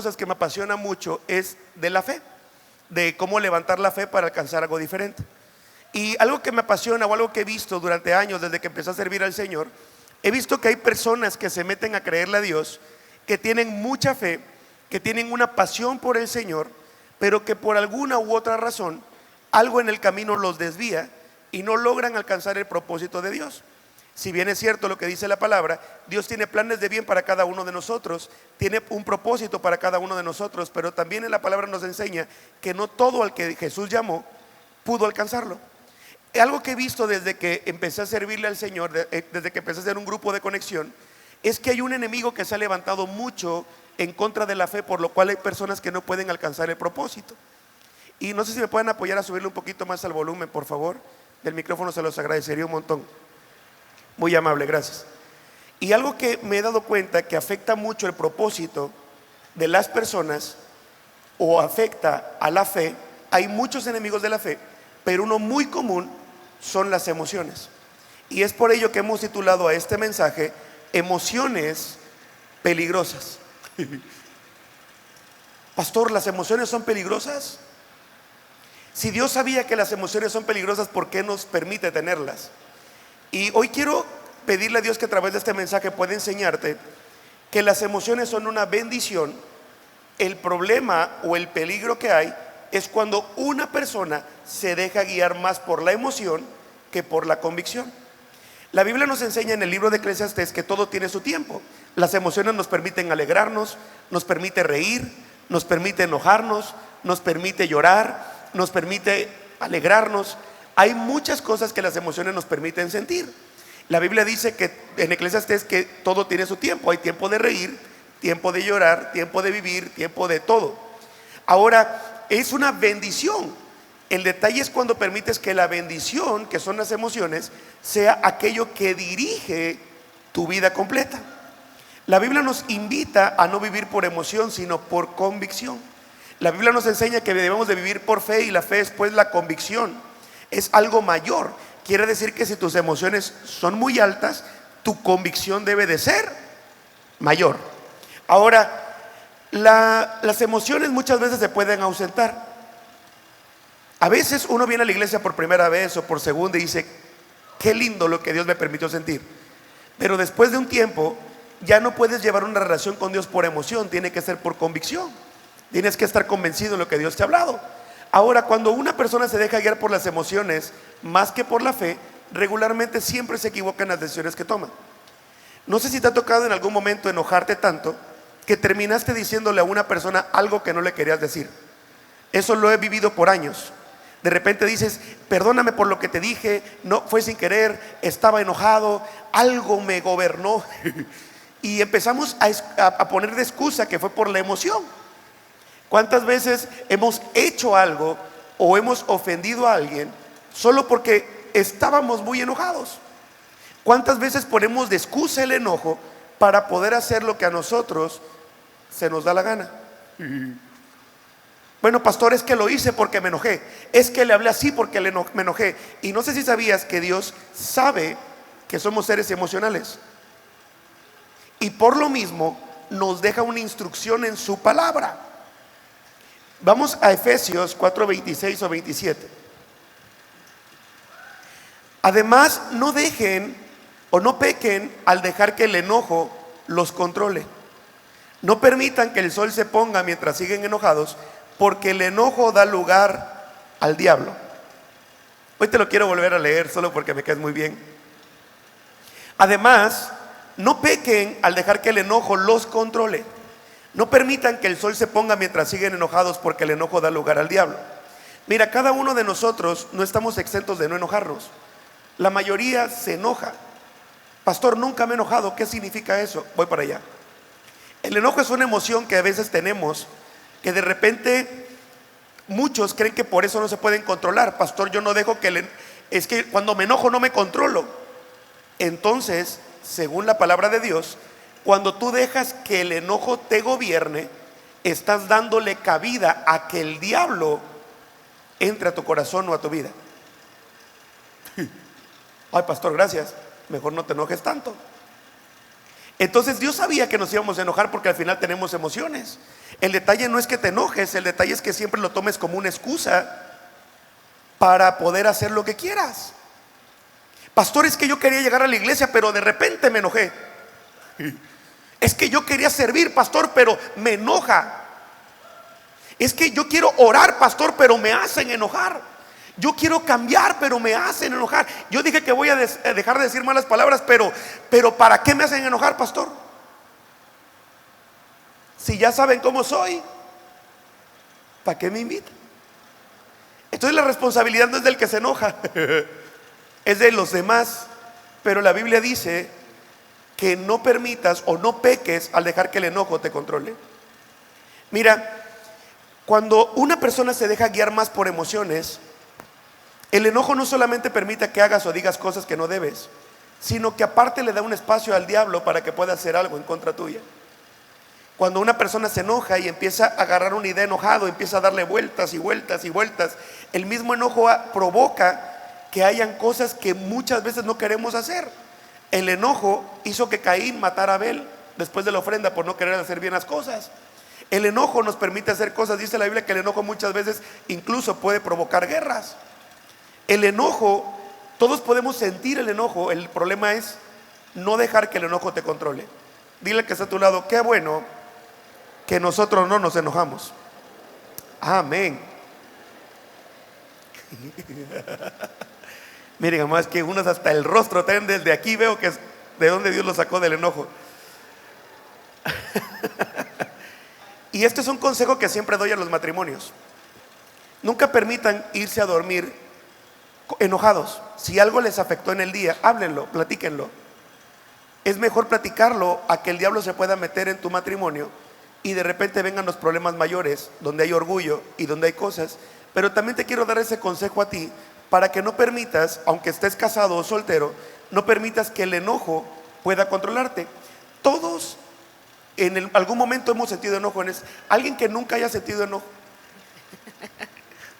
cosas que me apasiona mucho es de la fe, de cómo levantar la fe para alcanzar algo diferente. Y algo que me apasiona o algo que he visto durante años desde que empecé a servir al Señor, he visto que hay personas que se meten a creerle a Dios, que tienen mucha fe, que tienen una pasión por el Señor, pero que por alguna u otra razón algo en el camino los desvía y no logran alcanzar el propósito de Dios. Si bien es cierto lo que dice la palabra, Dios tiene planes de bien para cada uno de nosotros, tiene un propósito para cada uno de nosotros, pero también en la palabra nos enseña que no todo al que Jesús llamó pudo alcanzarlo. Algo que he visto desde que empecé a servirle al Señor, desde que empecé a hacer un grupo de conexión, es que hay un enemigo que se ha levantado mucho en contra de la fe, por lo cual hay personas que no pueden alcanzar el propósito. Y no sé si me pueden apoyar a subirle un poquito más al volumen, por favor, del micrófono, se los agradecería un montón. Muy amable, gracias. Y algo que me he dado cuenta que afecta mucho el propósito de las personas o afecta a la fe, hay muchos enemigos de la fe, pero uno muy común son las emociones. Y es por ello que hemos titulado a este mensaje Emociones peligrosas. Pastor, ¿las emociones son peligrosas? Si Dios sabía que las emociones son peligrosas, ¿por qué nos permite tenerlas? Y hoy quiero pedirle a Dios que a través de este mensaje pueda enseñarte que las emociones son una bendición. El problema o el peligro que hay es cuando una persona se deja guiar más por la emoción que por la convicción. La Biblia nos enseña en el libro de Eclesiastés que todo tiene su tiempo. Las emociones nos permiten alegrarnos, nos permite reír, nos permite enojarnos, nos permite llorar, nos permite alegrarnos. Hay muchas cosas que las emociones nos permiten sentir. La Biblia dice que en Eclesiastés que todo tiene su tiempo. Hay tiempo de reír, tiempo de llorar, tiempo de vivir, tiempo de todo. Ahora, es una bendición. El detalle es cuando permites que la bendición, que son las emociones, sea aquello que dirige tu vida completa. La Biblia nos invita a no vivir por emoción, sino por convicción. La Biblia nos enseña que debemos de vivir por fe, y la fe es pues la convicción. Es algo mayor. Quiere decir que si tus emociones son muy altas, tu convicción debe de ser mayor. Ahora, las emociones muchas veces se pueden ausentar. A veces uno viene a la iglesia por primera vez o por segunda y dice: qué lindo lo que Dios me permitió sentir. Pero después de un tiempo ya no puedes llevar una relación con Dios por emoción, tiene que ser por convicción. Tienes que estar convencido de lo que Dios te ha hablado. Ahora, cuando una persona se deja guiar por las emociones más que por la fe, regularmente siempre se equivoca en las decisiones que toma. No sé si te ha tocado en algún momento enojarte tanto que terminaste diciéndole a una persona algo que no le querías decir. Eso lo he vivido por años. De repente dices: perdóname por lo que te dije, no fue sin querer, estaba enojado, algo me gobernó. Y empezamos a poner de excusa que fue por la emoción. ¿Cuántas veces hemos hecho algo o hemos ofendido a alguien solo porque estábamos muy enojados? ¿Cuántas veces ponemos de excusa el enojo para poder hacer lo que a nosotros se nos da la gana? Bueno, pastor, es que lo hice porque me enojé, es que le hablé así porque me enojé. Y no sé si sabías que Dios sabe que somos seres emocionales, y por lo mismo nos deja una instrucción en su palabra. Vamos a Efesios 4:26 o 27. Además, no dejen o no pequen al dejar que el enojo los controle. No permitan que el sol se ponga mientras siguen enojados, porque el enojo da lugar al diablo. Hoy te lo quiero volver a leer solo porque me caes muy bien. Además, no pequen al dejar que el enojo los controle. No permitan que el sol se ponga mientras siguen enojados, porque el enojo da lugar al diablo. Mira, cada uno de nosotros no estamos exentos de no enojarnos. La mayoría se enoja. Pastor, nunca me he enojado. ¿Qué significa eso? Voy para allá. El enojo es una emoción que a veces tenemos, que de repente muchos creen que por eso no se pueden controlar. Pastor, yo no dejo es que cuando me enojo no me controlo. Entonces, según la palabra de Dios, cuando tú dejas que el enojo te gobierne, estás dándole cabida a que el diablo entre a tu corazón o a tu vida. Ay, pastor, gracias. Mejor no te enojes tanto. Entonces Dios sabía que nos íbamos a enojar porque al final tenemos emociones. El detalle no es que te enojes, el detalle es que siempre lo tomes como una excusa para poder hacer lo que quieras. Pastor, es que yo quería llegar a la iglesia, pero de repente me enojé. Es que yo quería servir, pastor, pero me enoja. Es que yo quiero orar, pastor, pero me hacen enojar. Yo quiero cambiar, pero me hacen enojar. Yo dije que voy a dejar de decir malas palabras, pero ¿para qué me hacen enojar, pastor? Si ya saben cómo soy, ¿para qué me invitan? Entonces la responsabilidad no es del que se enoja, es de los demás. Pero la Biblia dice que no permitas o no peques al dejar que el enojo te controle. Mira, cuando una persona se deja guiar más por emociones, el enojo no solamente permite que hagas o digas cosas que no debes, sino que aparte le da un espacio al diablo para que pueda hacer algo en contra tuya. Cuando una persona se enoja y empieza a agarrar una idea enojado, empieza a darle vueltas y vueltas y vueltas, el mismo enojo provoca que hayan cosas que muchas veces no queremos hacer. El enojo hizo que Caín matara a Abel después de la ofrenda por no querer hacer bien las cosas. El enojo nos permite hacer cosas. Dice la Biblia que el enojo muchas veces incluso puede provocar guerras. El enojo, todos podemos sentir el enojo. El problema es no dejar que el enojo te controle. Dile que está a tu lado: qué bueno que nosotros no nos enojamos. Amén. Miren, además que unos hasta el rostro tienen. Desde aquí veo que es de donde Dios lo sacó del enojo. Y este es un consejo que siempre doy a los matrimonios: nunca permitan irse a dormir enojados. Si algo les afectó en el día, háblenlo, platíquenlo. Es mejor platicarlo a que el diablo se pueda meter en tu matrimonio y de repente vengan los problemas mayores, donde hay orgullo y donde hay cosas. Pero también te quiero dar ese consejo a ti, para que no permitas, aunque estés casado o soltero, no permitas que el enojo pueda controlarte. Todos en algún momento hemos sentido enojo. Alguien que nunca haya sentido enojo,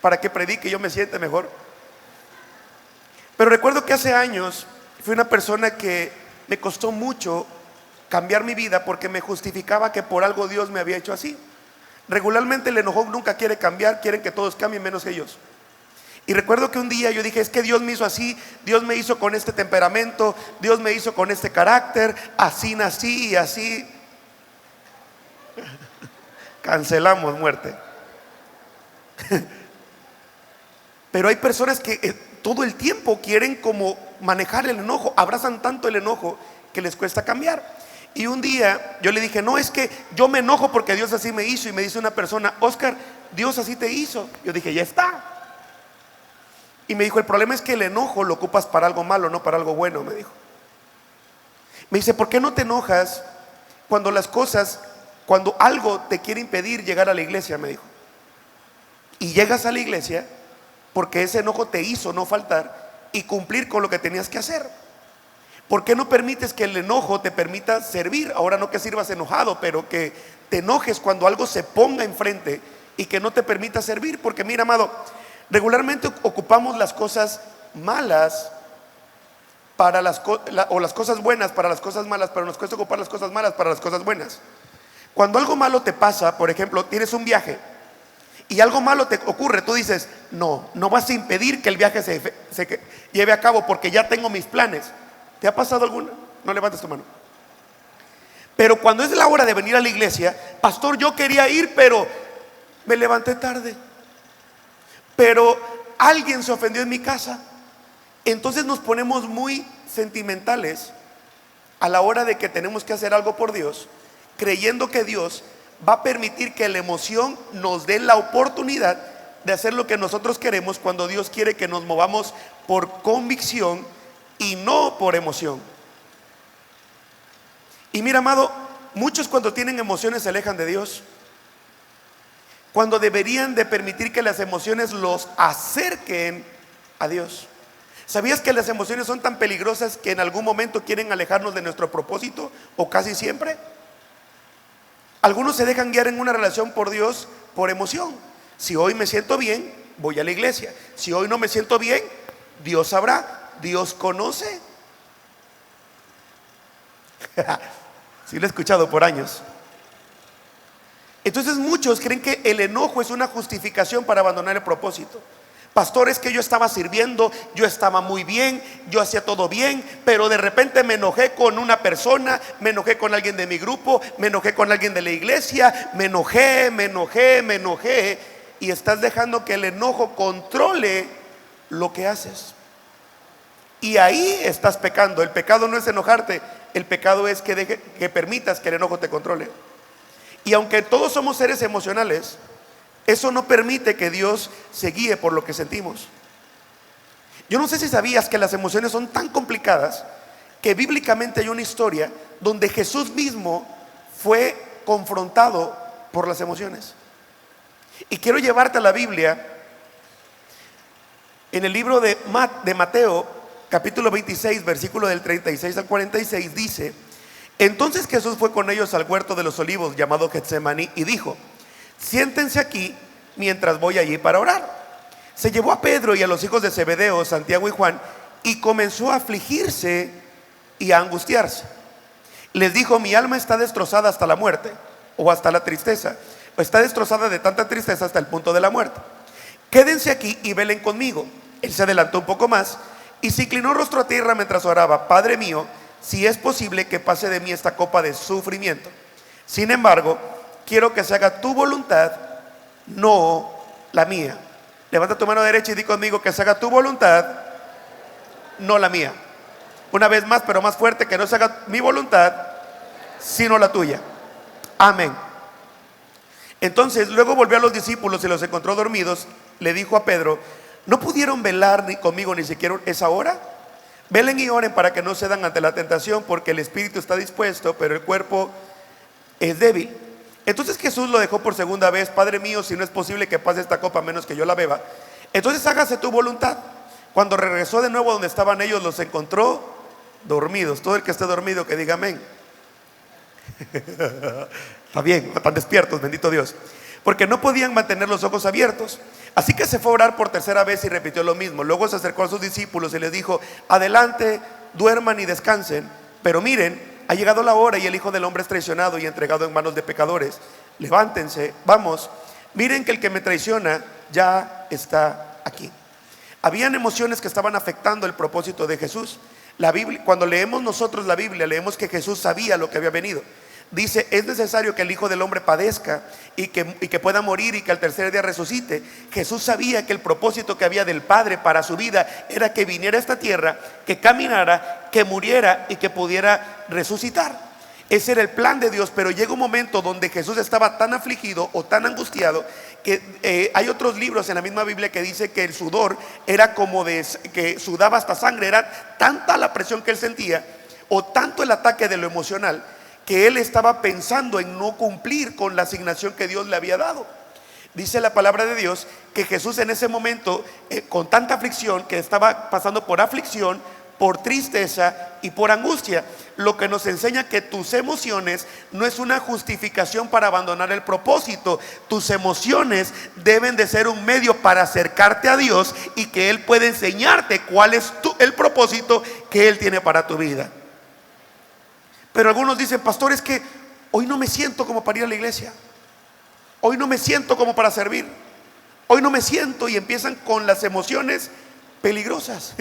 para que predique y yo me sienta mejor. Pero recuerdo que hace años fui una persona que me costó mucho cambiar mi vida, porque me justificaba que por algo Dios me había hecho así. Regularmente el enojón nunca quiere cambiar, quieren que todos cambien menos ellos. Y recuerdo que un día yo dije: es que Dios me hizo así, Dios me hizo con este temperamento, Dios me hizo con este carácter, así nací y así. Cancelamos muerte. Pero hay personas que todo el tiempo quieren como manejar el enojo, abrazan tanto el enojo que les cuesta cambiar. Y un día yo le dije: no, es que yo me enojo porque Dios así me hizo. Y me dice una persona: Oscar, Dios así te hizo. Yo dije: ya está. Y me dijo: el problema es que el enojo lo ocupas para algo malo, no para algo bueno, me dijo. Me dice: ¿por qué no te enojas cuando cuando algo te quiere impedir llegar a la iglesia? Me dijo. Y llegas a la iglesia porque ese enojo te hizo no faltar y cumplir con lo que tenías que hacer. ¿Por qué no permites que el enojo te permita servir? Ahora no que sirvas enojado, pero que te enojes cuando algo se ponga enfrente y que no te permita servir. Porque mira, amado, regularmente ocupamos las cosas malas para las cosas buenas para las cosas malas, pero nos cuesta ocupar las cosas malas para las cosas buenas. Cuando algo malo te pasa, por ejemplo, tienes un viaje y algo malo te ocurre, tú dices: no vas a impedir que el viaje se lleve a cabo porque ya tengo mis planes. ¿Te ha pasado alguna? No levantes tu mano. Pero cuando es la hora de venir a la iglesia: pastor, yo quería ir, pero me levanté tarde, pero alguien se ofendió en mi casa. Entonces nos ponemos muy sentimentales a la hora de que tenemos que hacer algo por Dios, creyendo que Dios va a permitir que la emoción nos dé la oportunidad de hacer lo que nosotros queremos, cuando Dios quiere que nos movamos por convicción y no por emoción. Y mira, amado, muchos cuando tienen emociones se alejan de Dios, cuando deberían de permitir que las emociones los acerquen a Dios. ¿Sabías que las emociones son tan peligrosas que en algún momento quieren alejarnos de nuestro propósito, o casi siempre? Algunos se dejan guiar en una relación por Dios por emoción. Si hoy me siento bien, voy a la iglesia. Si hoy no me siento bien, Dios sabrá, Dios conoce. Sí, lo he escuchado por años. Entonces muchos creen que el enojo es una justificación para abandonar el propósito. Pastor, es que yo estaba sirviendo, yo estaba muy bien, yo hacía todo bien, pero de repente me enojé con una persona, me enojé con alguien de mi grupo, me enojé con alguien de la iglesia, me enojé, y estás dejando que el enojo controle lo que haces. Y ahí estás pecando. El pecado no es enojarte, el pecado es que permitas que el enojo te controle. Y aunque todos somos seres emocionales, eso no permite que Dios se guíe por lo que sentimos. Yo no sé si sabías que las emociones son tan complicadas que bíblicamente hay una historia donde Jesús mismo fue confrontado por las emociones. Y quiero llevarte a la Biblia. En el libro de Mateo, capítulo 26, versículo del 36 al 46, dice: entonces Jesús fue con ellos al huerto de los olivos llamado Getsemaní y dijo: siéntense aquí mientras voy allí para orar. Se llevó a Pedro y a los hijos de Zebedeo, Santiago y Juan, y comenzó a afligirse y a angustiarse. Les dijo: mi alma está destrozada hasta la muerte, o hasta la tristeza, o está destrozada de tanta tristeza hasta el punto de la muerte. Quédense aquí y velen conmigo. Él se adelantó un poco más y se inclinó rostro a tierra mientras oraba: Padre mío, si es posible que pase de mí esta copa de sufrimiento. Sin embargo, quiero que se haga tu voluntad, no la mía. Levanta tu mano derecha y di conmigo: que se haga tu voluntad, no la mía. Una vez más, pero más fuerte: que no se haga mi voluntad, sino la tuya. Amén. Entonces luego volvió a los discípulos y los encontró dormidos. Le dijo a Pedro: ¿no pudieron velar conmigo ni siquiera esa hora? Velen y oren para que no cedan ante la tentación, porque el espíritu está dispuesto, pero el cuerpo es débil. Entonces Jesús lo dejó por segunda vez: Padre mío, si no es posible que pase esta copa a menos que yo la beba, entonces hágase tu voluntad. Cuando regresó de nuevo donde estaban ellos, los encontró dormidos. Todo el que esté dormido que diga amén. Está bien, están despiertos, bendito Dios. Porque no podían mantener los ojos abiertos. Así que se fue a orar por tercera vez y repitió lo mismo. Luego se acercó a sus discípulos y les dijo: adelante, duerman y descansen. Pero miren, ha llegado la hora y el Hijo del Hombre es traicionado y entregado en manos de pecadores. Levántense, vamos, miren que el que me traiciona ya está aquí. Habían emociones que estaban afectando el propósito de Jesús. La Biblia, cuando leemos nosotros la Biblia, leemos que Jesús sabía lo que había venido. Dice: es necesario que el Hijo del Hombre padezca y que pueda morir y que al tercer día resucite. Jesús sabía que el propósito que había del Padre para su vida era que viniera a esta tierra, que caminara, que muriera y que pudiera resucitar. Ese era el plan de Dios. Pero llega un momento donde Jesús estaba tan afligido o tan angustiado que hay otros libros en la misma Biblia que dice que el sudor era como que sudaba hasta sangre. Era tanta la presión que él sentía, o tanto el ataque de lo emocional, que él estaba pensando en no cumplir con la asignación que Dios le había dado. Dice la palabra de Dios que Jesús en ese momento, con tanta aflicción, que estaba pasando por aflicción, por tristeza y por angustia. Lo que nos enseña que tus emociones no es una justificación para abandonar el propósito. Tus emociones deben de ser un medio para acercarte a Dios y que Él pueda enseñarte cuál es el propósito que Él tiene para tu vida. Pero algunos dicen: pastor, es que hoy no me siento como para ir a la iglesia, hoy no me siento como para servir, hoy no me siento, y empiezan con las emociones peligrosas.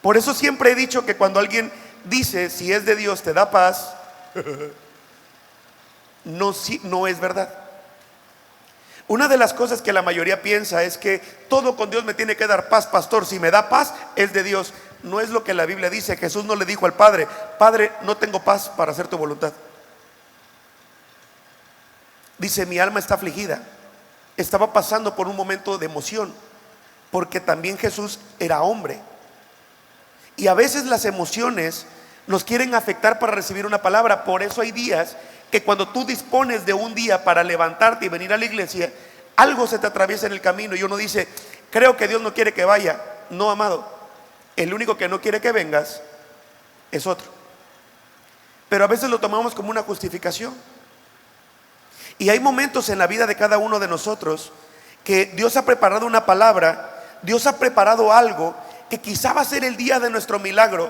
Por eso siempre he dicho que cuando alguien dice: si es de Dios te da paz, no es verdad. Una de las cosas que la mayoría piensa es que todo con Dios me tiene que dar paz. Pastor, si me da paz es de Dios. No es lo que la Biblia dice. Jesús no le dijo al Padre: Padre, no tengo paz para hacer tu voluntad. Dice: mi alma está afligida. Estaba pasando por un momento de emoción, porque también Jesús era hombre. Y a veces las emociones nos quieren afectar para recibir una palabra. Por eso hay días que cuando tú dispones de un día para levantarte y venir a la iglesia, algo se te atraviesa en el camino y uno dice: creo que Dios no quiere que vaya. No, amado, el único que no quiere que vengas es otro. Pero a veces lo tomamos como una justificación. Y hay momentos en la vida de cada uno de nosotros que Dios ha preparado una palabra, Dios ha preparado algo que quizá va a ser el día de nuestro milagro,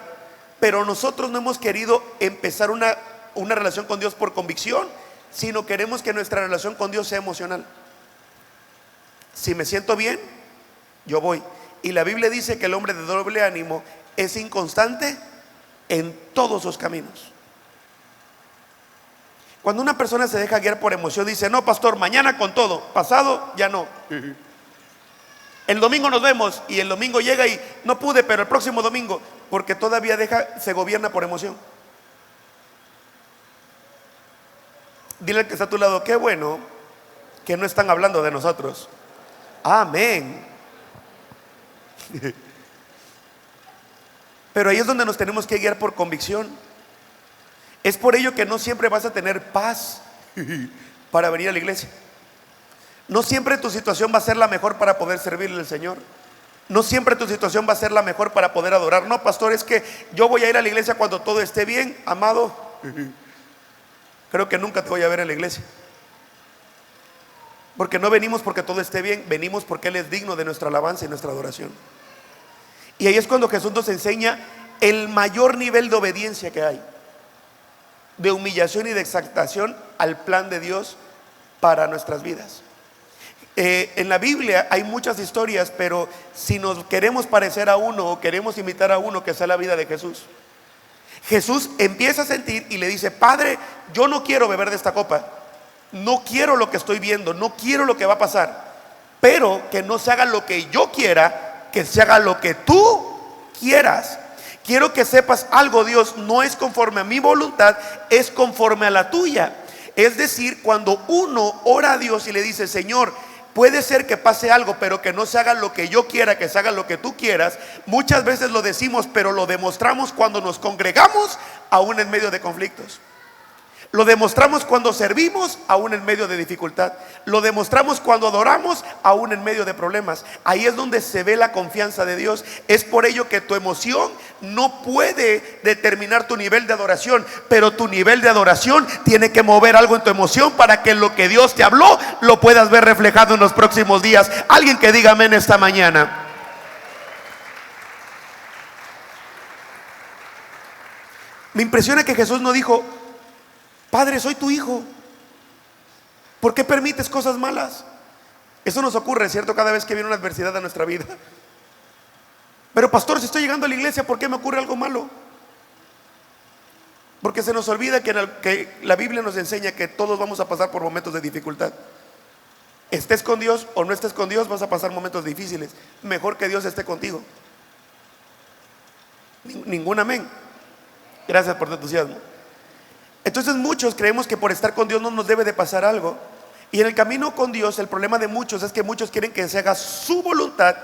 pero nosotros no hemos querido empezar una una relación con Dios por convicción, sino queremos que nuestra relación con Dios sea emocional. Si me siento bien, yo voy. Y la Biblia dice que el hombre de doble ánimo es inconstante en todos sus caminos. Cuando una persona se deja guiar por emoción, dice: no, pastor, mañana con todo, pasado ya no. El domingo nos vemos, y el domingo llega y no pude, pero el próximo domingo, porque todavía se gobierna por emoción. Dile al que está a tu lado: qué bueno que no están hablando de nosotros. Amén. Pero ahí es donde nos tenemos que guiar por convicción. Es por ello que no siempre vas a tener paz para venir a la iglesia. No siempre tu situación va a ser la mejor para poder servirle al Señor. No siempre tu situación va a ser la mejor para poder adorar. No, pastor, es que yo voy a ir a la iglesia cuando todo esté bien. Amado, creo que nunca te voy a ver en la iglesia. Porque no venimos porque todo esté bien, venimos porque Él es digno de nuestra alabanza y nuestra adoración. Y ahí es cuando Jesús nos enseña el mayor nivel de obediencia que hay, de humillación y de exaltación al plan de Dios para nuestras vidas. En la Biblia hay muchas historias, pero si nos queremos parecer a uno o queremos imitar a uno, que sea la vida de Jesús. Jesús empieza a sentir y le dice: Padre, yo no quiero beber de esta copa, no quiero lo que estoy viendo, no quiero lo que va a pasar, pero que no se haga lo que yo quiera, que se haga lo que tú quieras. Quiero que sepas algo, Dios, no es conforme a mi voluntad, es conforme a la tuya. Es decir, cuando uno ora a Dios y le dice: Señor, puede ser que pase algo, pero que no se haga lo que yo quiera, que se haga lo que tú quieras. Muchas veces lo decimos, pero lo demostramos cuando nos congregamos, aún en medio de conflictos. Lo demostramos cuando servimos, aún en medio de dificultad. Lo demostramos cuando adoramos, aún en medio de problemas. Ahí es donde se ve la confianza de Dios. Es por ello que tu emoción no puede determinar tu nivel de adoración, pero tu nivel de adoración tiene que mover algo en tu emoción para que lo que Dios te habló lo puedas ver reflejado en los próximos días. Alguien que diga amén esta mañana. Me impresiona que Jesús no dijo: Padre, soy tu hijo, ¿por qué permites cosas malas? Eso nos ocurre, ¿cierto? Cada vez que viene una adversidad a nuestra vida. Pero pastor, si estoy llegando a la iglesia, ¿por qué me ocurre algo malo? Porque se nos olvida que la Biblia nos enseña que todos vamos a pasar por momentos de dificultad. Estés con Dios o no estés con Dios, vas a pasar momentos difíciles. Mejor que Dios esté contigo. Ningún amén. Gracias por tu entusiasmo. Entonces muchos creemos que por estar con Dios no nos debe de pasar algo. Y en el camino con Dios, el problema de muchos es que muchos quieren que se haga su voluntad,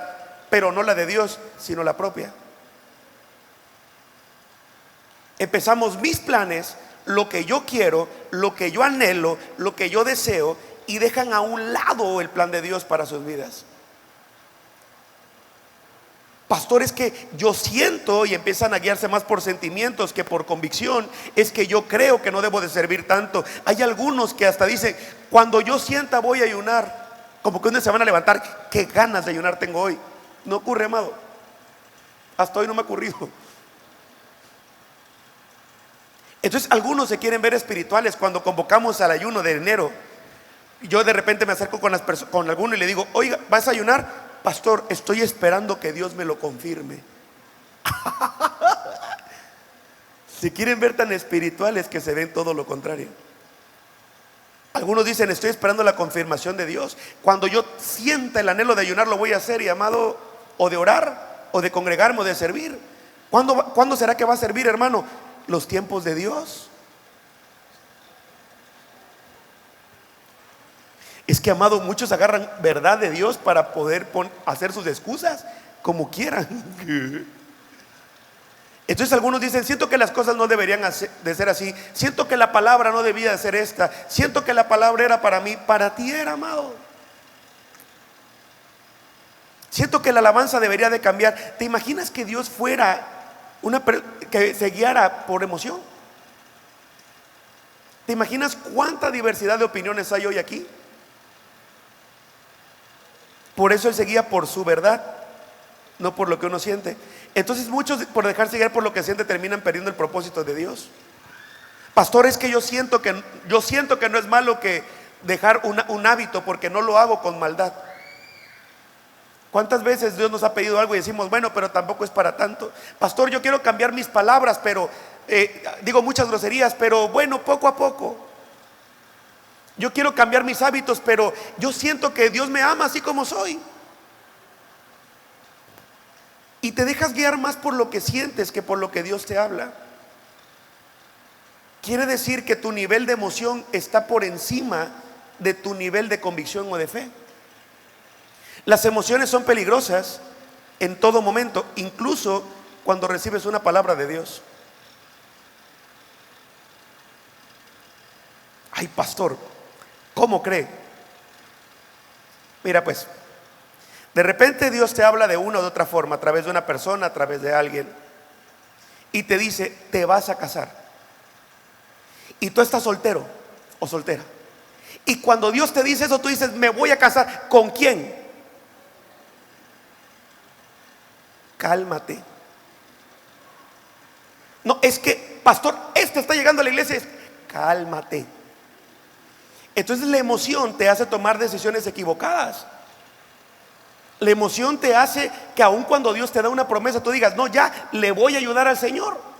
pero no la de Dios, sino la propia. Empezamos mis planes, lo que yo quiero, lo que yo anhelo, lo que yo deseo, y dejan a un lado el plan de Dios para sus vidas. Pastor, es que yo siento, y empiezan a guiarse más por sentimientos que por convicción. Es que yo creo que no debo de servir tanto. Hay algunos que hasta dicen: cuando yo sienta voy a ayunar. Como que un día se van a levantar: qué ganas de ayunar tengo hoy. No ocurre, amado. Hasta hoy no me ha ocurrido. Entonces algunos se quieren ver espirituales cuando convocamos al ayuno de enero. Yo de repente me acerco con alguno y le digo: oiga, ¿vas a ayunar? Pastor, estoy esperando que Dios me lo confirme. Se quieren ver tan espirituales que se ven todo lo contrario. Algunos dicen: estoy esperando la confirmación de Dios. Cuando yo sienta el anhelo de ayunar, lo voy a hacer. Y amado, o de orar, o de congregarme, o de servir. ¿Cuándo será que va a servir, hermano? Los tiempos de Dios. Es que, amado, muchos agarran verdad de Dios para poder hacer sus excusas como quieran. Entonces algunos dicen: siento que las cosas no deberían de ser así, siento que la palabra no debía de ser esta, siento que la palabra era para mí. Para ti era, amado. Siento que la alabanza debería de cambiar. ¿Te imaginas que Dios fuera que se guiara por emoción? ¿Te imaginas cuánta diversidad de opiniones hay hoy aquí? Por eso Él se guía por su verdad, no por lo que uno siente. Entonces muchos, por dejarse guiar por lo que siente, terminan perdiendo el propósito de Dios. Pastor, es que yo siento que no es malo que dejar un hábito, porque no lo hago con maldad. ¿Cuántas veces Dios nos ha pedido algo y decimos, bueno, pero tampoco es para tanto? Pastor, yo quiero cambiar mis palabras, pero digo muchas groserías, pero bueno, poco a poco. Yo quiero cambiar mis hábitos, pero yo siento que Dios me ama así como soy. Y te dejas guiar más por lo que sientes que por lo que Dios te habla. Quiere decir que tu nivel de emoción está por encima de tu nivel de convicción o de fe. Las emociones son peligrosas en todo momento, incluso cuando recibes una palabra de Dios. Ay, pastor, ¿cómo cree? Mira, pues, de repente Dios te habla de una o de otra forma, a través de una persona, a través de alguien, y te dice, te vas a casar. Y tú estás soltero o soltera. Y cuando Dios te dice eso, tú dices, me voy a casar. ¿Con quién? Cálmate. No, es que, pastor, este está llegando a la iglesia. Cálmate. Entonces la emoción te hace tomar decisiones equivocadas. La emoción te hace que aun cuando Dios te da una promesa, tú digas, no, ya le voy a ayudar al Señor.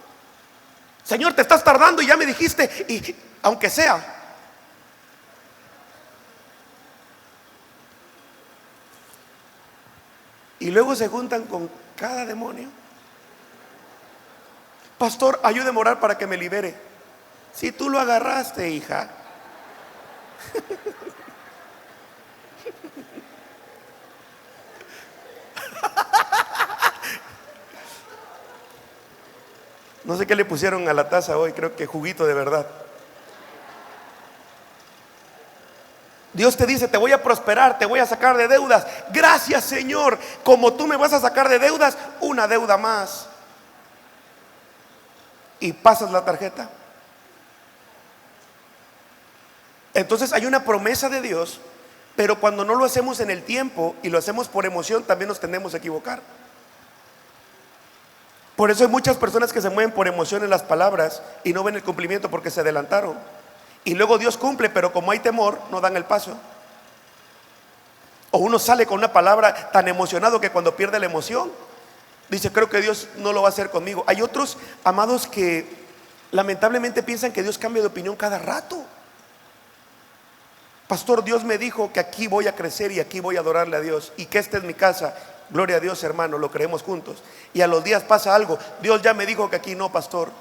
Señor, te estás tardando y ya me dijiste, y aunque sea. Y luego se juntan con cada demonio. Pastor, ayúdeme a orar para que me libere. Si tú lo agarraste, hija. No sé qué le pusieron a la taza hoy, creo que juguito de verdad. Dios te dice, te voy a prosperar, te voy a sacar de deudas. Gracias, Señor, como tú me vas a sacar de deudas, una deuda más. Y pasas la tarjeta. Entonces hay una promesa de Dios, pero cuando no lo hacemos en el tiempo y lo hacemos por emoción, también nos tendemos a equivocar. Por eso hay muchas personas que se mueven por emoción en las palabras y no ven el cumplimiento porque se adelantaron. Y luego Dios cumple, pero como hay temor, no dan el paso. O uno sale con una palabra tan emocionado que cuando pierde la emoción, dice, creo que Dios no lo va a hacer conmigo. Hay otros, amados, que lamentablemente piensan que Dios cambia de opinión cada rato. Pastor, Dios me dijo que aquí voy a crecer y aquí voy a adorarle a Dios, y que esta es mi casa. Gloria a Dios, hermano, lo creemos juntos. Y a los días pasa algo. Dios ya me dijo que aquí no, pastor.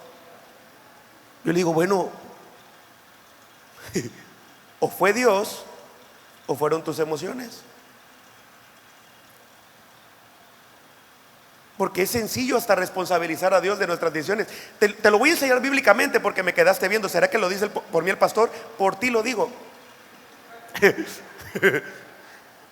Yo le digo, bueno, o fue Dios o fueron tus emociones. Porque es sencillo hasta responsabilizar a Dios de nuestras decisiones. Te lo voy a enseñar bíblicamente porque me quedaste viendo. ¿Será que lo dice por mí el pastor? Por ti lo digo.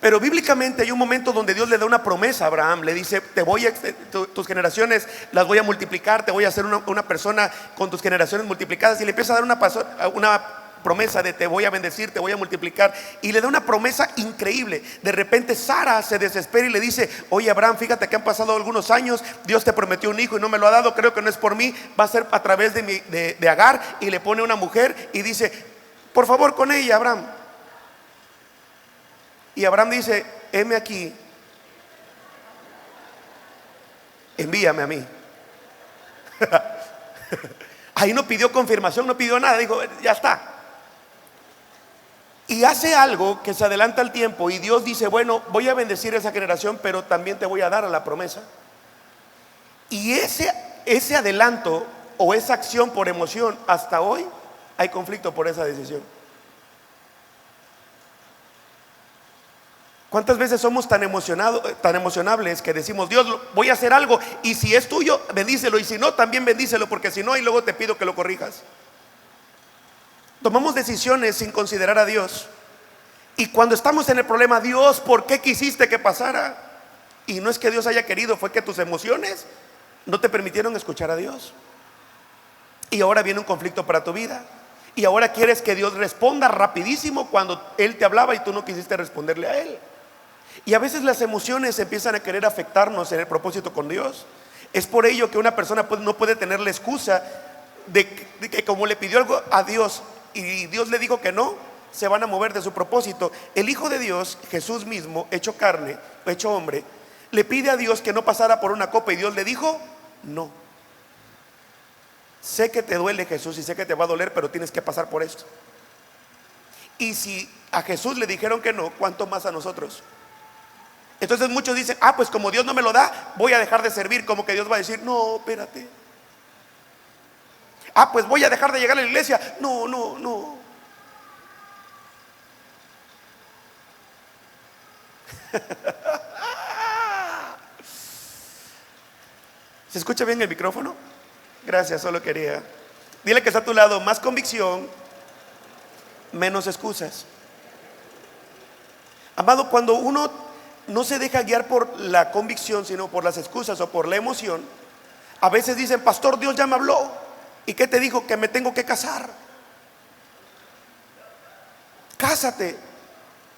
Pero bíblicamente hay un momento donde Dios le da una promesa a Abraham. Le dice, tus generaciones las voy a multiplicar, te voy a hacer una persona con tus generaciones multiplicadas. Y le empieza a dar una promesa de te voy a bendecir, te voy a multiplicar. Y le da una promesa increíble. De repente Sara se desespera y le dice, oye Abraham, fíjate que han pasado algunos años, Dios te prometió un hijo y no me lo ha dado, creo que no es por mí, va a ser a través de Agar. Y le pone una mujer y dice, por favor con ella, Abraham. Y Abraham dice, heme aquí, envíame a mí. Ahí no pidió confirmación, no pidió nada, dijo, ya está. Y hace algo que se adelanta al tiempo, y Dios dice, bueno, voy a bendecir a esa generación, pero también te voy a dar a la promesa. Y ese adelanto o esa acción por emoción, hasta hoy hay conflicto por esa decisión. ¿Cuántas veces somos tan emocionables que decimos, Dios, voy a hacer algo, y si es tuyo, bendícelo, y si no, también bendícelo, porque si no, y luego te pido que lo corrijas? Tomamos decisiones sin considerar a Dios. Y cuando estamos en el problema, Dios, ¿por qué quisiste que pasara? Y no es que Dios haya querido, fue que tus emociones no te permitieron escuchar a Dios. Y ahora viene un conflicto para tu vida. Y ahora quieres que Dios responda rapidísimo cuando Él te hablaba y tú no quisiste responderle a Él. Y a veces las emociones empiezan a querer afectarnos en el propósito con Dios. Es por ello que una persona no puede tener la excusa de que como le pidió algo a Dios y Dios le dijo que no, se van a mover de su propósito. El Hijo de Dios, Jesús mismo, hecho carne, hecho hombre, le pide a Dios que no pasara por una copa y Dios le dijo no. Sé que te duele, Jesús, y sé que te va a doler, pero tienes que pasar por esto. Y si a Jesús le dijeron que no, ¿cuánto más a nosotros? Entonces muchos dicen, pues como Dios no me lo da, voy a dejar de servir. Como que Dios va a decir, no, espérate. Pues voy a dejar de llegar a la iglesia. No, no, no. ¿Se escucha bien el micrófono? Gracias, solo quería. Dile que está a tu lado, más convicción, menos excusas. Amado, cuando uno no se deja guiar por la convicción, sino por las excusas o por la emoción, a veces dicen, pastor, Dios ya me habló. ¿Y qué te dijo? Que me tengo que casar. Cásate.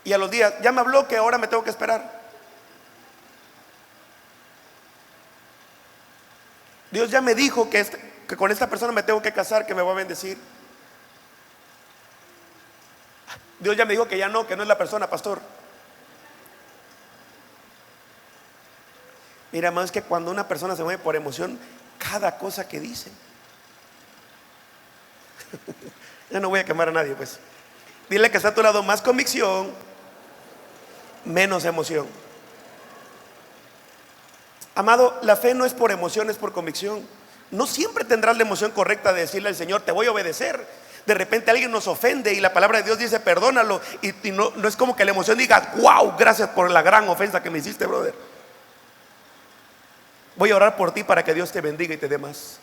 Y a los días, ya me habló que ahora me tengo que esperar. Dios ya me dijo que con esta persona me tengo que casar, que me va a bendecir. Dios ya me dijo que ya no, que no es la persona, pastor. Mira, más que cuando una persona se mueve por emoción, cada cosa que dice. Ya no voy a quemar a nadie, pues. Dile que está a tu lado, más convicción, menos emoción. Amado, la fe no es por emoción, es por convicción. No siempre tendrás la emoción correcta de decirle al Señor, te voy a obedecer. De repente alguien nos ofende y la palabra de Dios dice, perdónalo. Y no es como que la emoción diga, wow, gracias por la gran ofensa que me hiciste, brother. Voy a orar por ti para que Dios te bendiga y te dé más.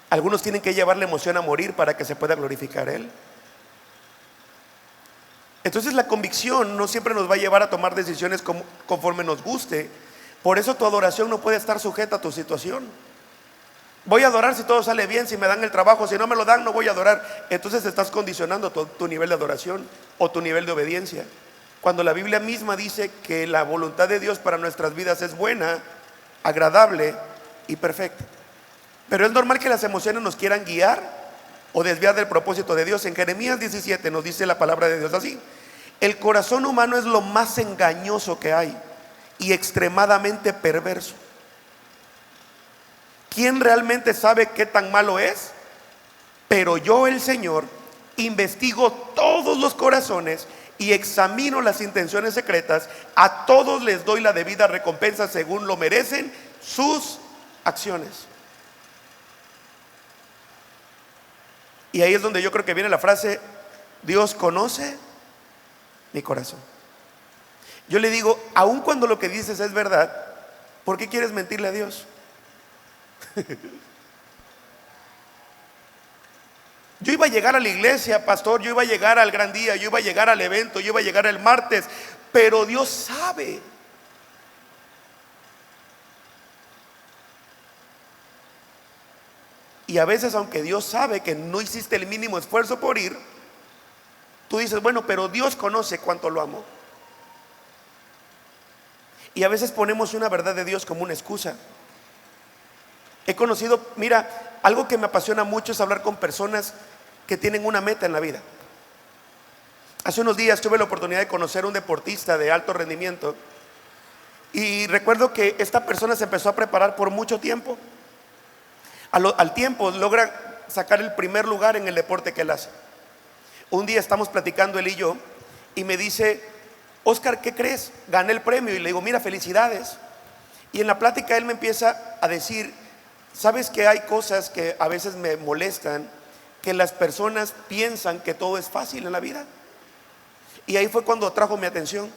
Algunos tienen que llevar la emoción a morir para que se pueda glorificar Él. Entonces la convicción no siempre nos va a llevar a tomar decisiones conforme nos guste. Por eso tu adoración no puede estar sujeta a tu situación. Voy a adorar si todo sale bien, si me dan el trabajo, si no me lo dan no voy a adorar. Entonces estás condicionando tu nivel de adoración o tu nivel de obediencia. Cuando la Biblia misma dice que la voluntad de Dios para nuestras vidas es buena, agradable y perfecta. Pero es normal que las emociones nos quieran guiar o desviar del propósito de Dios. En Jeremías 17 nos dice la palabra de Dios así: el corazón humano es lo más engañoso que hay y extremadamente perverso. ¿Quién realmente sabe qué tan malo es? Pero yo, el Señor, investigo todos los corazones y examino las intenciones secretas. A todos les doy la debida recompensa según lo merecen sus acciones. Y ahí es donde yo creo que viene la frase: Dios conoce mi corazón. Yo le digo, aun cuando lo que dices es verdad, ¿por qué quieres mentirle a Dios? Yo iba a llegar a la iglesia, pastor, yo iba a llegar al gran día, yo iba a llegar al evento, yo iba a llegar el martes, pero Dios sabe. Y a veces, aunque Dios sabe que no hiciste el mínimo esfuerzo por ir, tú dices, bueno, pero Dios conoce cuánto lo amo. Y a veces ponemos una verdad de Dios como una excusa. He conocido, mira, algo que me apasiona mucho es hablar con personas que tienen una meta en la vida. Hace unos días tuve la oportunidad de conocer a un deportista de alto rendimiento y recuerdo que esta persona se empezó a preparar por mucho tiempo. Al tiempo logra sacar el primer lugar en el deporte que él hace. Un día estamos platicando él y yo y me dice, Oscar, ¿qué crees? Gané el premio. Y le digo, mira, felicidades. Y en la plática él me empieza a decir, ¿sabes que hay cosas que a veces me molestan? Que las personas piensan que todo es fácil en la vida. Y ahí fue cuando trajo mi atención.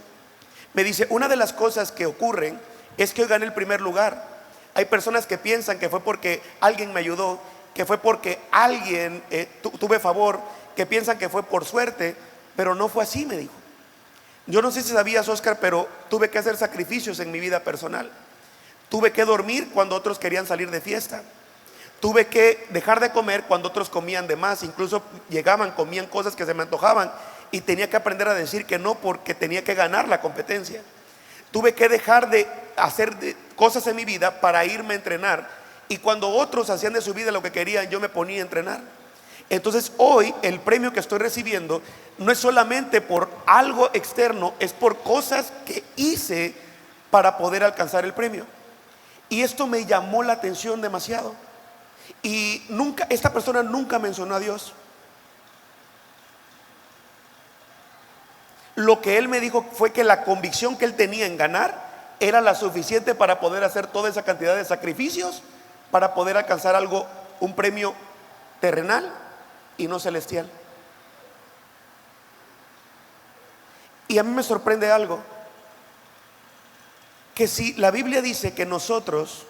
Me dice, una de las cosas que ocurren es que hoy gané el primer lugar. Hay personas que piensan que fue porque alguien me ayudó, que fue porque alguien tuve favor, que piensan que fue por suerte, pero no fue así, me dijo. Yo no sé si sabías, Oscar, pero tuve que hacer sacrificios en mi vida personal. Tuve que dormir cuando otros querían salir de fiesta. Tuve que dejar de comer cuando otros comían de más. Incluso llegaban, comían cosas que se me antojaban y tenía que aprender a decir que no porque tenía que ganar la competencia. Tuve que dejar de hacer cosas en mi vida para irme a entrenar Y cuando otros hacían de su vida lo que querían, yo me ponía a entrenar. Entonces hoy el premio que estoy recibiendo no es solamente por algo externo, es por cosas que hice para poder alcanzar el premio. Y esto me llamó la atención demasiado. Y esta persona nunca mencionó a Dios. Lo que él me dijo fue que la convicción que él tenía en ganar era la suficiente para poder hacer toda esa cantidad de sacrificios para poder alcanzar algo, un premio terrenal y no celestial. Y a mí me sorprende algo, que si la Biblia dice que nosotros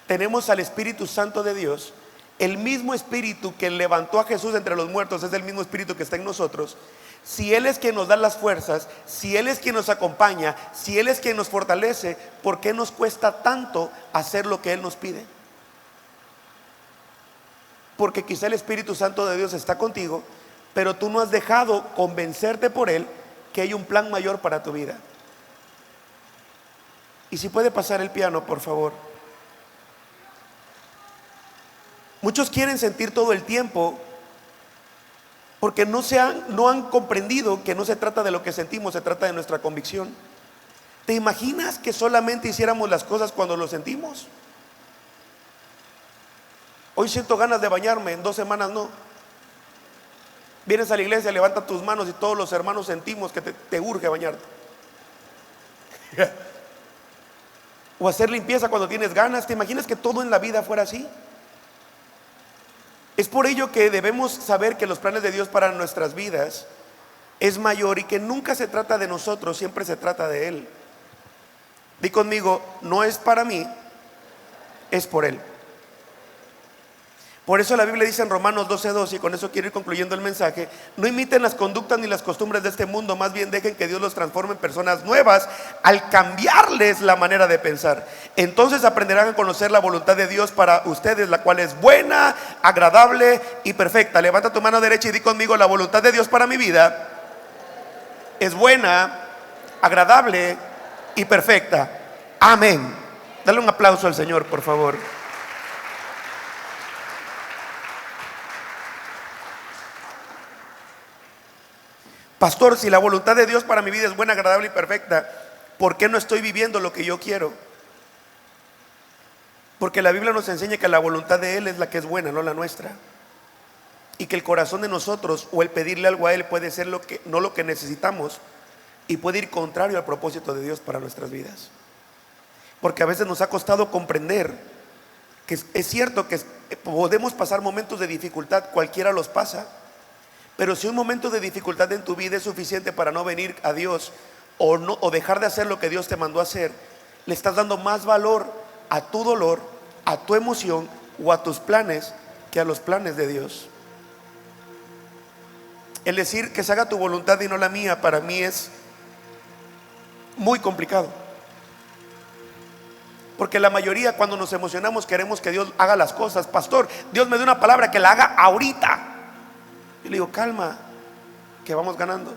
tenemos al Espíritu Santo de Dios, el mismo Espíritu que levantó a Jesús entre los muertos es el mismo Espíritu que está en nosotros. Si Él es quien nos da las fuerzas, si Él es quien nos acompaña, si Él es quien nos fortalece, ¿por qué nos cuesta tanto hacer lo que Él nos pide? Porque quizá el Espíritu Santo de Dios está contigo, pero tú no has dejado convencerte por Él que hay un plan mayor para tu vida. Y si puede pasar el piano, por favor. Muchos quieren sentir todo el tiempo porque no han comprendido que no se trata de lo que sentimos, se trata de nuestra convicción. ¿Te imaginas que solamente hiciéramos las cosas cuando lo sentimos? Hoy siento ganas de bañarme, en 2 semanas no. Vienes a la iglesia, levanta tus manos y todos los hermanos sentimos que te urge bañarte. O hacer limpieza cuando tienes ganas. ¿Te imaginas que todo en la vida fuera así? Es por ello que debemos saber que los planes de Dios para nuestras vidas es mayor y que nunca se trata de nosotros, siempre se trata de Él. Di conmigo, no es para mí, es por Él. Por eso la Biblia dice en Romanos 12:2, y con eso quiero ir concluyendo el mensaje: no imiten las conductas ni las costumbres de este mundo, más bien dejen que Dios los transforme en personas nuevas al cambiarles la manera de pensar. Entonces aprenderán a conocer la voluntad de Dios para ustedes, la cual es buena, agradable y perfecta. Levanta tu mano derecha y di conmigo: la voluntad de Dios para mi vida es buena, agradable y perfecta. Amén. Dale un aplauso al Señor, por favor. Pastor, si la voluntad de Dios para mi vida es buena, agradable y perfecta, ¿por qué no estoy viviendo lo que yo quiero? Porque la Biblia nos enseña que la voluntad de Él es la que es buena, no la nuestra. Y que el corazón de nosotros o el pedirle algo a Él puede ser no lo que necesitamos, y puede ir contrario al propósito de Dios para nuestras vidas. Porque a veces nos ha costado comprender que es cierto que podemos pasar momentos de dificultad, cualquiera los pasa. Pero si un momento de dificultad en tu vida es suficiente para no venir a Dios o dejar de hacer lo que Dios te mandó a hacer, le estás dando más valor a tu dolor, a tu emoción o a tus planes que a los planes de Dios. El decir que se haga tu voluntad y no la mía, para mí es muy complicado. Porque la mayoría, cuando nos emocionamos, queremos que Dios haga las cosas. Pastor, Dios me dio una palabra, que la haga ahorita. Yo le digo, calma, que vamos ganando.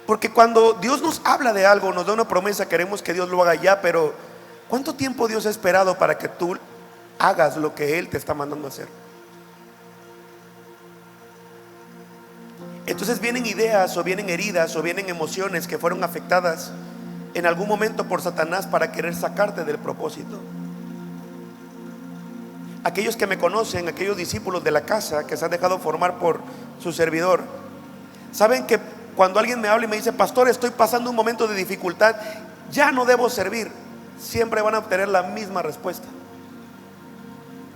Porque cuando Dios nos habla de algo, nos da una promesa, queremos que Dios lo haga ya. Pero ¿cuánto tiempo Dios ha esperado para que tú hagas lo que Él te está mandando a hacer? Entonces vienen ideas o vienen heridas o vienen emociones que fueron afectadas en algún momento por Satanás para querer sacarte del propósito. Aquellos que me conocen, aquellos discípulos de la casa que se han dejado formar por su servidor, saben que cuando alguien me habla y me dice, pastor, estoy pasando un momento de dificultad, ya no debo servir, siempre van a obtener la misma respuesta: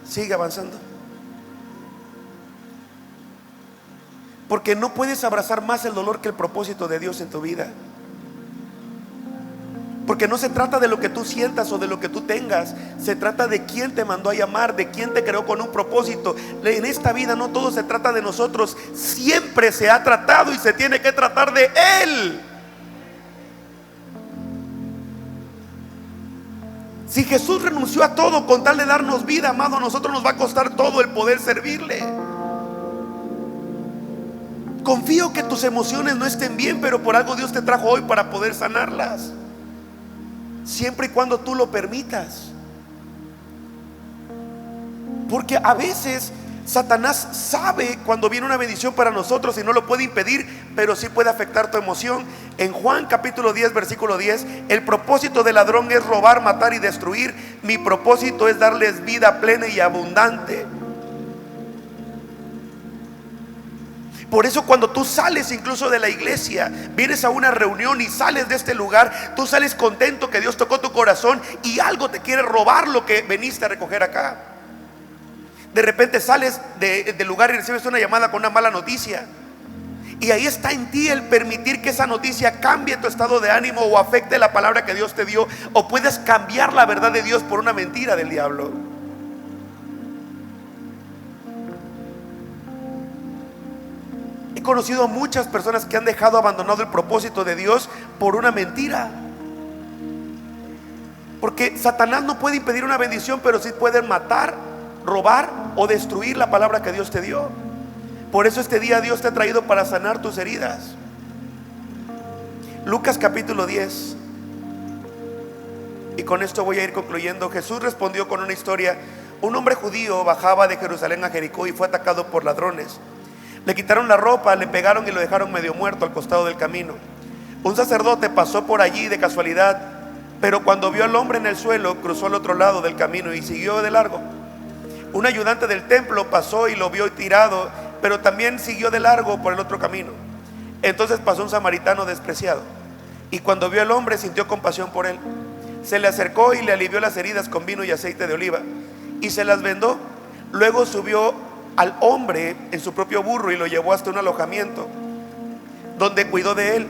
sigue avanzando. Porque no puedes abrazar más el dolor que el propósito de Dios en tu vida. Porque no se trata de lo que tú sientas o de lo que tú tengas, se trata de quién te mandó a llamar, de quién te creó con un propósito. En esta vida no todo se trata de nosotros, siempre se ha tratado y se tiene que tratar de Él. Si Jesús renunció a todo con tal de darnos vida, amado, a nosotros nos va a costar todo el poder servirle. Confío que tus emociones no estén bien, pero por algo Dios te trajo hoy para poder sanarlas. siempre y cuando tú lo permitas. Porque a veces Satanás sabe cuando viene una bendición para nosotros y no lo puede impedir, pero sí puede afectar tu emoción. En Juan capítulo 10 versículo 10, el propósito del ladrón es robar, matar y destruir. Mi propósito es darles vida plena y abundante. Por eso cuando tú sales incluso de la iglesia, vienes a una reunión y sales de este lugar, tú sales contento que Dios tocó tu corazón y algo te quiere robar lo que veniste a recoger acá. De repente sales del lugar y recibes una llamada con una mala noticia, y ahí está en ti el permitir que esa noticia cambie tu estado de ánimo o afecte la palabra que Dios te dio, o puedes cambiar la verdad de Dios por una mentira del diablo. He conocido a muchas personas que han dejado abandonado el propósito de Dios por una mentira. Porque Satanás no puede impedir una bendición, pero sí puede matar, robar o destruir la palabra que Dios te dio. Por eso este día Dios te ha traído para sanar tus heridas. Lucas capítulo 10. Y con esto voy a ir concluyendo. Jesús respondió con una historia. Un hombre judío bajaba de Jerusalén a Jericó y fue atacado por ladrones. Le quitaron la ropa, le pegaron y lo dejaron medio muerto al costado del camino. Un sacerdote pasó por allí de casualidad, pero cuando vio al hombre en el suelo, cruzó al otro lado del camino y siguió de largo. Un ayudante del templo pasó y lo vio tirado, pero también siguió de largo por el otro camino. Entonces pasó un samaritano despreciado, y cuando vio al hombre sintió compasión por él. Se le acercó y le alivió las heridas con vino y aceite de oliva, y se las vendó. Luego subió al hombre en su propio burro y lo llevó hasta un alojamiento, donde cuidó de él.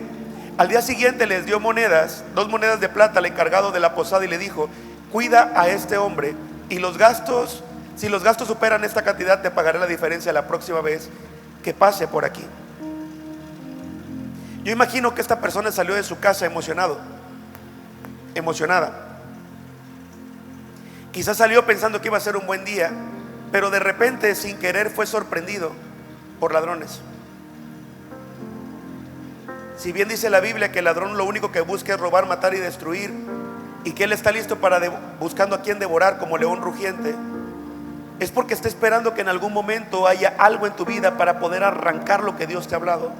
Al día siguiente les dio monedas, 2 monedas de plata al encargado de la posada, y le dijo: cuida a este hombre, y si los gastos superan esta cantidad, te pagaré la diferencia la próxima vez que pase por aquí. Yo imagino que esta persona salió de su casa emocionada. Quizás salió pensando que iba a ser un buen día, pero de repente, sin querer, fue sorprendido por ladrones. Si bien dice la Biblia que el ladrón lo único que busca es robar, matar y destruir, y que él está listo buscando a quien devorar como león rugiente, es porque está esperando que en algún momento haya algo en tu vida para poder arrancar lo que Dios te ha hablado.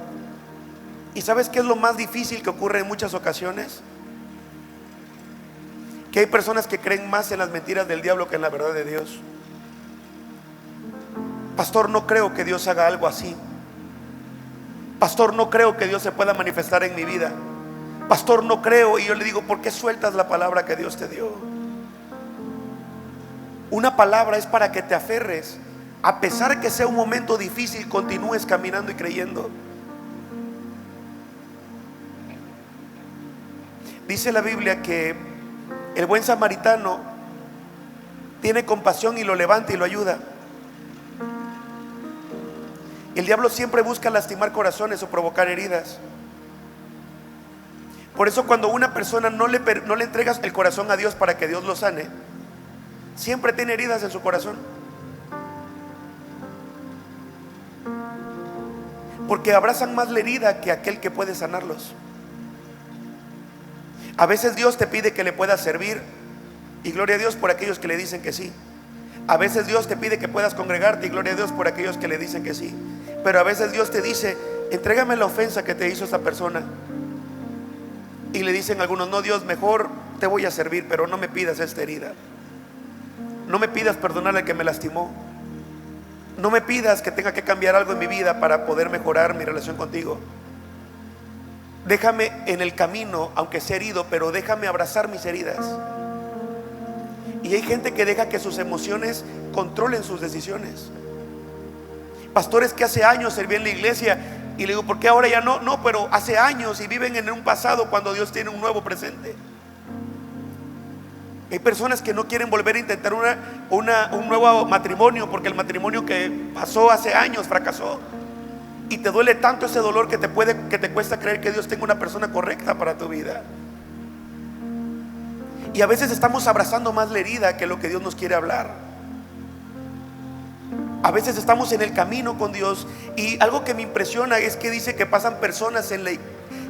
¿Y sabes qué es lo más difícil que ocurre en muchas ocasiones? Que hay personas que creen más en las mentiras del diablo que en la verdad de Dios. Pastor, no creo que Dios haga algo así. Pastor, no creo que Dios se pueda manifestar en mi vida. Pastor, no creo. Y yo le digo: ¿por qué sueltas la palabra que Dios te dio? Una palabra es para que te aferres. A pesar que sea un momento difícil, continúes caminando y creyendo. Dice la Biblia que el buen samaritano tiene compasión y lo levanta y lo ayuda. El diablo siempre busca lastimar corazones o provocar heridas. Por eso cuando una persona no le entregas el corazón a Dios para que Dios lo sane, siempre tiene heridas en su corazón. Porque abrazan más la herida que aquel que puede sanarlos. A veces Dios te pide que le puedas servir, y gloria a Dios por aquellos que le dicen que sí. A veces Dios te pide que puedas congregarte, y gloria a Dios por aquellos que le dicen que sí. Pero a veces Dios te dice: entrégame la ofensa que te hizo esta persona. Y le dicen algunos: no, Dios, mejor te voy a servir, pero no me pidas esta herida. No me pidas perdonar al que me lastimó. No me pidas que tenga que cambiar algo en mi vida para poder mejorar mi relación contigo. Déjame en el camino, aunque sea herido, pero déjame abrazar mis heridas. Y hay gente que deja que sus emociones controlen sus decisiones. Pastores que hace años servían en la iglesia, y le digo: ¿por qué ahora ya no? No, pero hace años, y viven en un pasado cuando Dios tiene un nuevo presente. Hay personas que no quieren volver a intentar un nuevo matrimonio, porque el matrimonio que pasó hace años fracasó. Y te duele tanto ese dolor que te cuesta creer que Dios tenga una persona correcta para tu vida. Y a veces estamos abrazando más la herida que lo que Dios nos quiere hablar. A veces estamos en el camino con Dios, y algo que me impresiona es que dice que pasan personas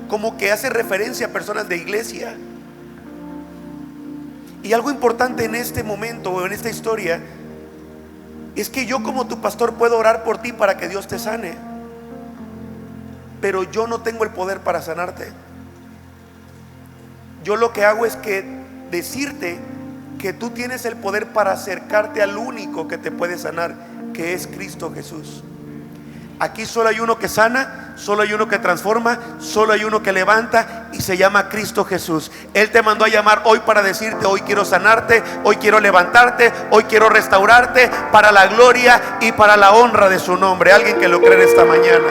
como que hace referencia a personas de iglesia. Y algo importante en este momento o en esta historia es que yo como tu pastor puedo orar por ti para que Dios te sane, pero yo no tengo el poder para sanarte. Yo lo que hago es que decirte que tú tienes el poder para acercarte al único que te puede sanar, que es Cristo Jesús. Aquí solo hay uno que sana, solo hay uno que transforma, solo hay uno que levanta, y se llama Cristo Jesús. Él te mandó a llamar hoy para decirte: hoy quiero sanarte, hoy quiero levantarte, hoy quiero restaurarte para la gloria y para la honra de su nombre. Alguien que lo cree esta mañana.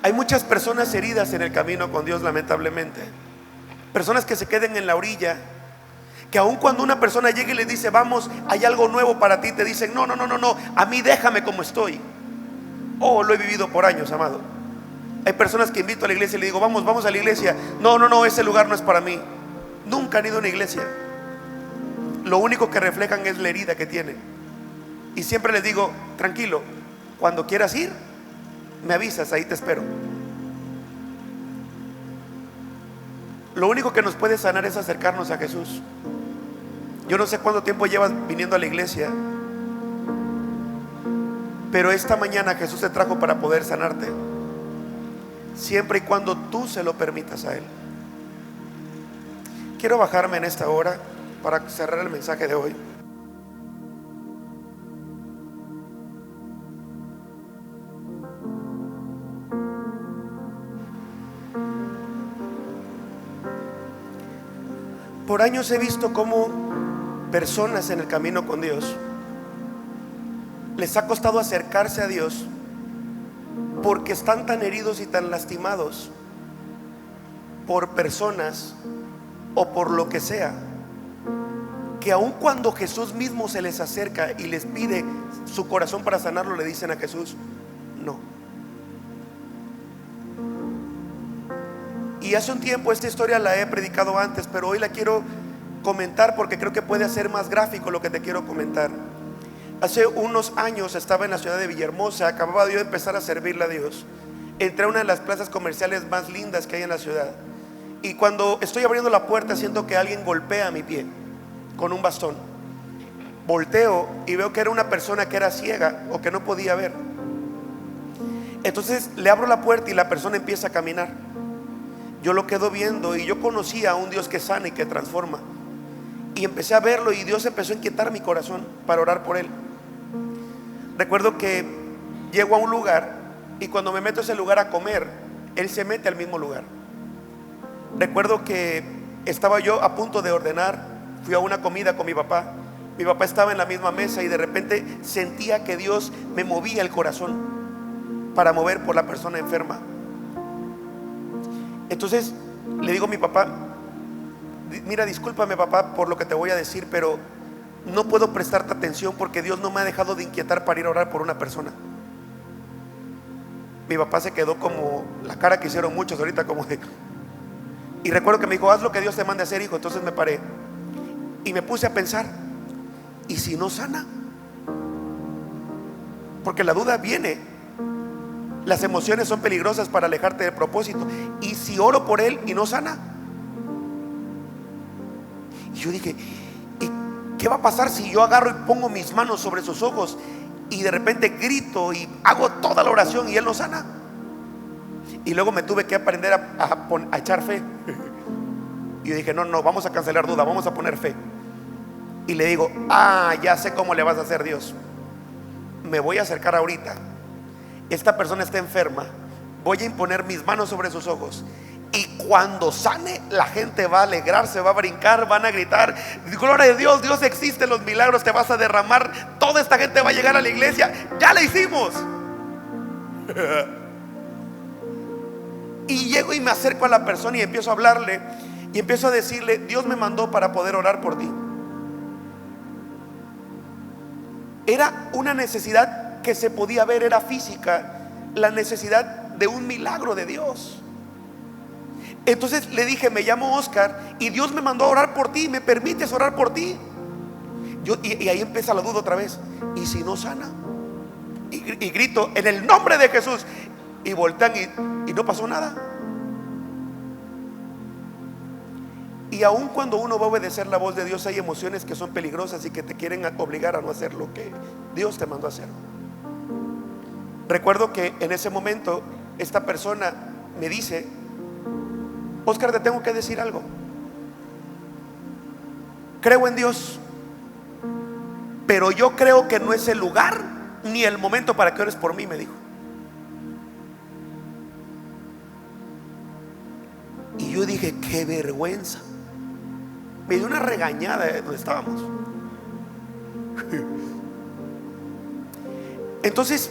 Hay muchas personas heridas en el camino con Dios, lamentablemente. Personas que se queden en la orilla, que aun cuando una persona llega y le dice: vamos, hay algo nuevo para ti, te dicen: no, a mí déjame como estoy. Oh, lo he vivido por años, amado. Hay personas que invito a la iglesia y le digo: vamos a la iglesia. No, ese lugar no es para mí. Nunca han ido a una iglesia. Lo único que reflejan es la herida que tienen. Y siempre les digo: tranquilo, cuando quieras ir, me avisas, ahí te espero. Lo único que nos puede sanar es acercarnos a Jesús. Yo no sé cuánto tiempo llevas viniendo a la iglesia, pero esta mañana Jesús te trajo para poder sanarte, siempre y cuando tú se lo permitas a Él. Quiero bajarme en esta hora para cerrar el mensaje de hoy. Por años he visto cómo personas en el camino con Dios les ha costado acercarse a Dios porque están tan heridos y tan lastimados por personas o por lo que sea, que aun cuando Jesús mismo se les acerca y les pide su corazón para sanarlo, le dicen a Jesús: no. Y hace un tiempo esta historia la he predicado antes, pero hoy la quiero comentar porque creo que puede hacer más gráfico lo que te quiero comentar. Hace unos años estaba en la ciudad de Villahermosa, acababa yo de empezar a servirle a Dios. Entré a una de las plazas comerciales más lindas que hay en la ciudad, y cuando estoy abriendo la puerta siento que alguien golpea mi pie con un bastón. Volteo y veo que era una persona que era ciega o que no podía ver. Entonces le abro la puerta y la persona empieza a caminar. Yo lo quedo viendo y yo conocía a un Dios que sana y que transforma, y empecé a verlo y Dios empezó a inquietar mi corazón para orar por él. Recuerdo que llego a un lugar y cuando me meto a ese lugar a comer, él se mete al mismo lugar. Recuerdo que estaba yo a punto de ordenar, fui a una comida con mi papá. Mi papá estaba en la misma mesa y de repente sentía que Dios me movía el corazón para mover por la persona enferma. Entonces le digo a mi papá: mira, discúlpame, papá, por lo que te voy a decir, pero no puedo prestarte atención porque Dios no me ha dejado de inquietar para ir a orar por una persona. Mi papá se quedó como la cara que hicieron muchos ahorita, como de... Y recuerdo que me dijo: haz lo que Dios te mande a hacer, hijo. Entonces me paré y me puse a pensar: ¿y si no sana? Porque la duda viene. Las emociones son peligrosas para alejarte del propósito. ¿Y si oro por él y no sana? Y yo dije: ¿y qué va a pasar si yo agarro y pongo mis manos sobre sus ojos y de repente grito y hago toda la oración y él no sana? Y luego me tuve que aprender a echar fe. Y yo dije: no, vamos a cancelar duda, vamos a poner fe. Y le digo: ya sé cómo le vas a hacer, Dios. Me voy a acercar ahorita. Esta persona está enferma, voy a imponer mis manos sobre sus ojos, y cuando sane, la gente va a alegrarse, va a brincar, van a gritar: gloria a Dios, Dios existe, los milagros te vas a derramar, toda esta gente va a llegar a la iglesia. Ya la hicimos. Y llego y me acerco a la persona y empiezo a hablarle y empiezo a decirle: Dios me mandó para poder orar por ti. Era una necesidad que se podía ver, era física, la necesidad de un milagro de Dios. Entonces le dije: me llamo Oscar y Dios me mandó a orar por ti, ¿me permites orar por ti? Y ahí empieza la duda otra vez: ¿y si no sana? Y grito: en el nombre de Jesús. y voltean y no pasó nada. Y aun cuando uno va a obedecer la voz de Dios, hay emociones que son peligrosas y que te quieren obligar a no hacer lo que Dios te mandó a hacer. Recuerdo que en ese momento esta persona me dice: Oscar, te tengo que decir algo. Creo en Dios, pero yo creo que no es el lugar ni el momento para que ores por mí, me dijo. Y yo dije: qué vergüenza. Me dio una regañada de donde estábamos. Entonces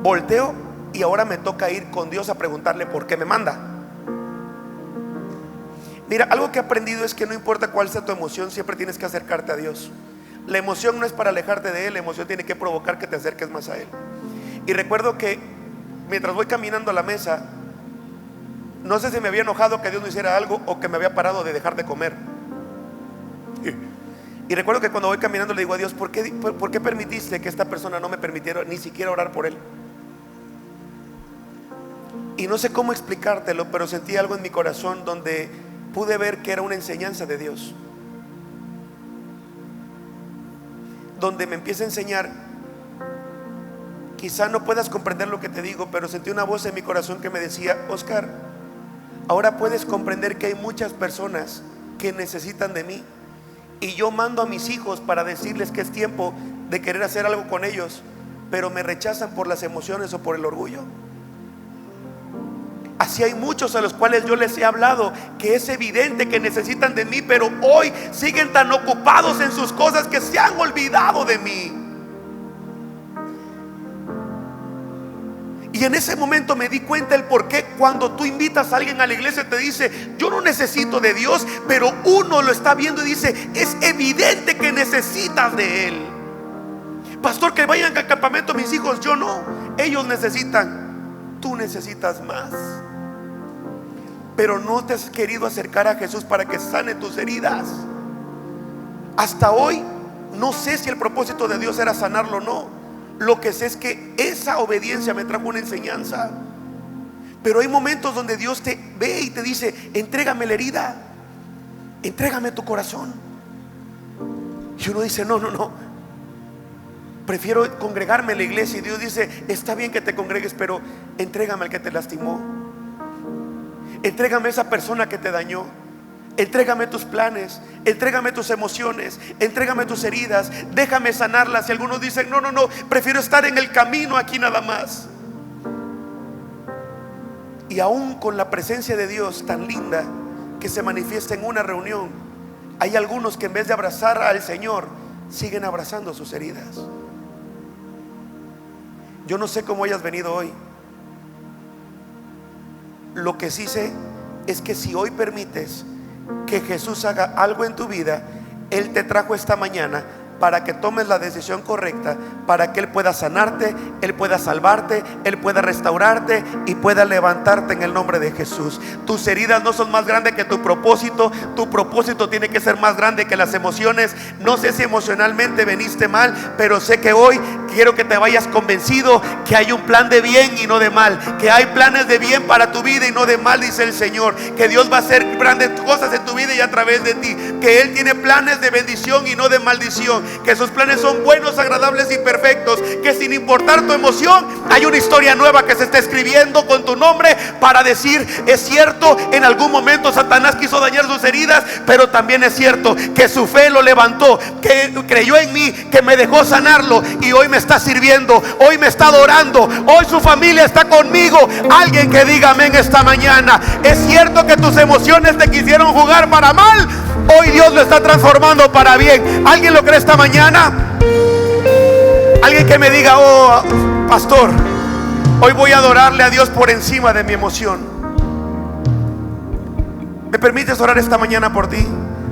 volteo y ahora me toca ir con Dios a preguntarle por qué me manda. Mira, algo que he aprendido es que no importa cuál sea tu emoción, siempre tienes que acercarte a Dios. La emoción no es para alejarte de Él, la emoción tiene que provocar que te acerques más a Él. Y recuerdo que mientras voy caminando a la mesa, no sé si me había enojado que Dios no hiciera algo o que me había parado de dejar de comer. Y recuerdo que cuando voy caminando le digo a Dios: ¿por qué permitiste que esta persona no me permitiera ni siquiera orar por él? Y no sé cómo explicártelo, pero sentí algo en mi corazón donde pude ver que era una enseñanza de Dios, donde me empieza a enseñar. Quizá no puedas comprender lo que te digo, pero sentí una voz en mi corazón que me decía: Oscar, ahora puedes comprender que hay muchas personas que necesitan de mí, y yo mando a mis hijos para decirles que es tiempo de querer hacer algo con ellos, pero me rechazan por las emociones o por el orgullo. Así hay muchos a los cuales yo les he hablado que es evidente que necesitan de mí, pero hoy siguen tan ocupados en sus cosas que se han olvidado de mí. Y en ese momento me di cuenta el por qué cuando tú invitas a alguien a la iglesia te dice: yo no necesito de Dios, pero uno lo está viendo y dice: es evidente que necesitas de Él. Pastor, que vayan al campamento mis hijos. Yo no, ellos necesitan, tú necesitas más. Pero no te has querido acercar a Jesús para que sane tus heridas. Hasta hoy no sé si el propósito de Dios era sanarlo o no. Lo que sé es que esa obediencia me trajo una enseñanza. Pero hay momentos donde Dios te ve y te dice: entrégame la herida, entrégame tu corazón. Y uno dice: no, prefiero congregarme en la iglesia. Y Dios dice: está bien que te congregues, pero entrégame al que te lastimó, entrégame a esa persona que te dañó, entrégame tus planes, entrégame tus emociones, entrégame tus heridas, déjame sanarlas. Y algunos dicen: no, prefiero estar en el camino aquí nada más. Y aún con la presencia de Dios tan linda que se manifiesta en una reunión, hay algunos que en vez de abrazar al Señor siguen abrazando sus heridas. Yo no sé cómo hayas venido hoy. Lo que sí sé es que si hoy permites que Jesús haga algo en tu vida, Él te trajo esta mañana para que tomes la decisión correcta, para que Él pueda sanarte, Él pueda salvarte, Él pueda restaurarte y pueda levantarte en el nombre de Jesús. Tus heridas no son más grandes que tu propósito. Tu propósito tiene que ser más grande que las emociones. No sé si emocionalmente veniste mal, pero sé que hoy quiero que te vayas convencido que hay un plan de bien y no de mal, que hay planes de bien para tu vida y no de mal, dice el Señor. Que Dios va a hacer grandes cosas en tu vida y a través de ti, que Él tiene planes de bendición y no de maldición, que sus planes son buenos, agradables y perfectos, que sin importar tu emoción hay una historia nueva que se está escribiendo con tu nombre para decir: es cierto, en algún momento Satanás quiso dañar sus heridas, pero también es cierto que su fe lo levantó, que creyó en mí, que me dejó sanarlo y hoy me está sirviendo, hoy me está adorando, hoy su familia está conmigo. Alguien que diga amén esta mañana. Es cierto que tus emociones te quisieron jugar para mal, hoy Dios lo está transformando para bien. ¿Alguien lo cree esta mañana? Alguien que me diga: oh, pastor, hoy voy a adorarle a Dios por encima de mi emoción. ¿Me permites orar esta mañana por ti?